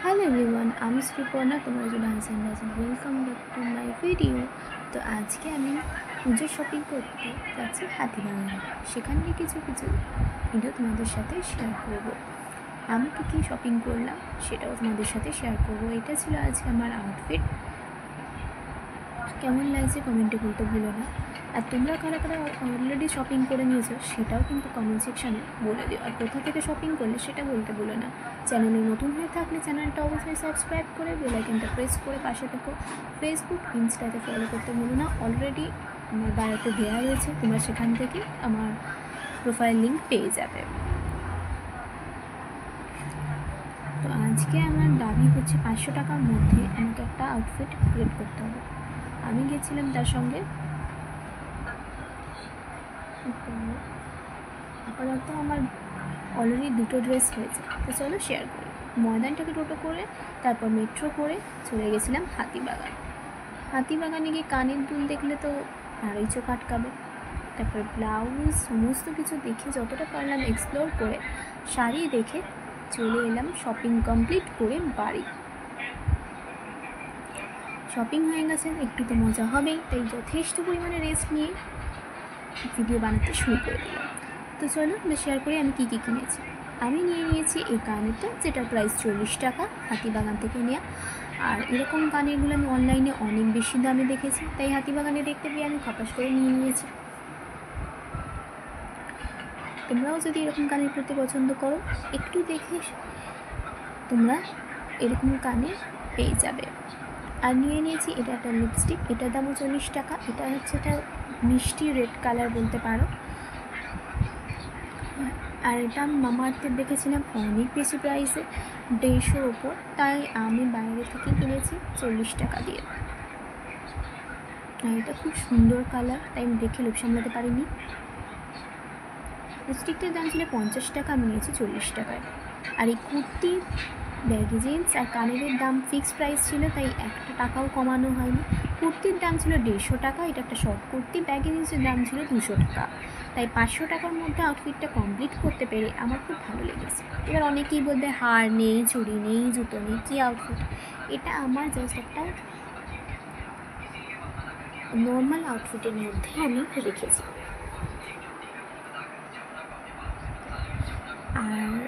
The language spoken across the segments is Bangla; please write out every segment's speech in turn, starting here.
হ্যালো এভরিওয়ান, আমি শ্রীপর্ণা, তোমরা যদি Hasan Rajen, welcome back to my video. তো আজকে আমি পুজোর শপিং করতে যাচ্ছি হাতিবাগানে। সেখান থেকে কিছু ভিডিও তোমাদের সাথে শেয়ার করব। আমি কী শপিং করলাম সেটাও তোমাদের সাথে শেয়ার করব। এটা ছিল আজকে আমার আউটফিট। কেমন লাগছে কমেন্টে বলতে ভুলো না। আর তোমরা কারা কারা অলরেডি শপিং করে নিয়েছো সেটাও কিন্তু কমেন্ট সেকশানে বলে দিও। আর কোথা থেকে শপিং করলে সেটা বলতে ভুলো না। চ্যানেলে নতুন হয়ে থাকলে চ্যানেলটা অবশ্যই সাবস্ক্রাইব করে বেল আইকনটা প্রেস করে পাশে থেকো। ফেসবুক ইনস্টাতে ফলো করতে ভুলো না, অলরেডি আমার বায়োতে দেওয়া রয়েছে, তোমরা সেখান থেকে আমার প্রোফাইল লিঙ্ক পেয়ে যাবে। তো আজকে আমার দাবি হচ্ছে 500 টাকার মধ্যে আমাকে একটা আউটফিট ক্রিয়েট করতে হবে। আমি গেছিলাম তার সঙ্গে। আপাতত আমার অলরেডি দুটো ড্রেস হয়েছে, তো চলো শেয়ার করি। ময়দান থেকে টোটো করে তারপর মেট্রো করে চলে গেছিলাম হাতিবাগান। হাতিবাগানে গিয়ে কানের দুল দেখলে তো আড়াই চোখ আটকাবে। তারপর ব্লাউজ সমস্ত কিছু দেখে যতটা পারলাম এক্সপ্লোর করে শাড়ি দেখে চলে এলাম শপিং কমপ্লিট করে বাড়ি। শপিং হয়ে গেছে, একটু তো মজা হবেই, তাই যথেষ্ট পরিমাণে রেস্ট নিয়ে ভিডিও বানাতে শুরু করে দিলাম। তো চলো আমরা শেয়ার করি আমি কী কিনেছি। আমি নিয়েছি এই কানেরটা, যেটার প্রাইস 40 টাকা, হাতিবাগান থেকে নেওয়া। আর এরকম কানেরগুলো আমি অনলাইনে অনেক বেশি দামে দেখেছি, তাই হাতিবাগানে দেখতে পেয়ে আমি খপাস করে নিয়েছি। তোমরাও যদি এরকম কানের পরতে পছন্দ করো, একটু দেখে তোমরা এরকম কানের পেয়ে যাবে। আর নিয়েছি এটা একটা লিপস্টিক, এটার দামও 40 টাকা। এটা হচ্ছে একটা মিষ্টি রেড কালার বলতে পারো। আর এটা আমি মামা আর্থের দেখেছিলাম অনেক বেশি প্রাইসে, 150-র ওপর, তাই আমি বাইরে থেকে কিনেছি 40 টাকা দিয়ে। আর এটা খুব সুন্দর কালার, তাই আমি দেখে লোভ সামলাতে পারিনি। লিপস্টিকটার দাম ছিল 50 টাকা, আমি নিয়েছি 40 টাকায়। আর এই কুর্তি, ব্যাগি জিন্স আর কানেরের দাম ফিক্সড প্রাইস ছিল, তাই 1 টাকাও কমানো হয়নি। কুর্তির দাম ছিল 150 টাকা, এটা একটা শর্ট কুর্তি। ব্যাগি জিন্সের দাম ছিল 200 টাকা, তাই 500 টাকার মধ্যে আউটফিটটা কমপ্লিট করতে পেরে আমার খুব ভালো লেগেছে। এবার অনেকেই বলবে হার নেই, চুড়ি নেই, জুতো নেই, কী আউটফিট। এটা আমার জাস্ট একটা নর্মাল আউটফিটের মধ্যে আমি রেখেছি। আর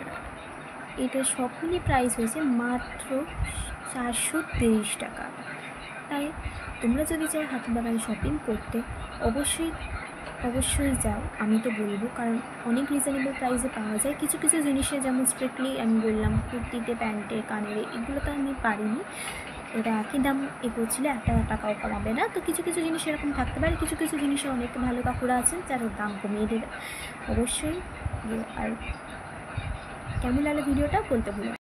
এটা সব মিলিয়ে প্রাইস হয়েছে মাত্র 430 টাকা। তাই তোমরা যদি চাও হাতিবাগানে শপিং করতে, অবশ্যই যাও, আমি তো বলবো, কারণ অনেক রিজনেবল প্রাইসে পাওয়া যায় কিছু কিছু জিনিসে। যেমন স্ট্রিক্টলি আমি বললাম কুর্তিতে, প্যান্টে, কানের, এগুলো তো আমি পারিনি, ওটা একই দাম এগোচ্ছিল, 1 টাকাও কমাবে না। তো কিছু কিছু জিনিস এরকম থাকতে পারে, কিছু কিছু জিনিসে অনেক ভালো কাকুরা আছেন যারা দাম কমিয়ে দেবে। অবশ্যই। আর কেমন লাগলো ভিডিওটা বলতে ভুলো না।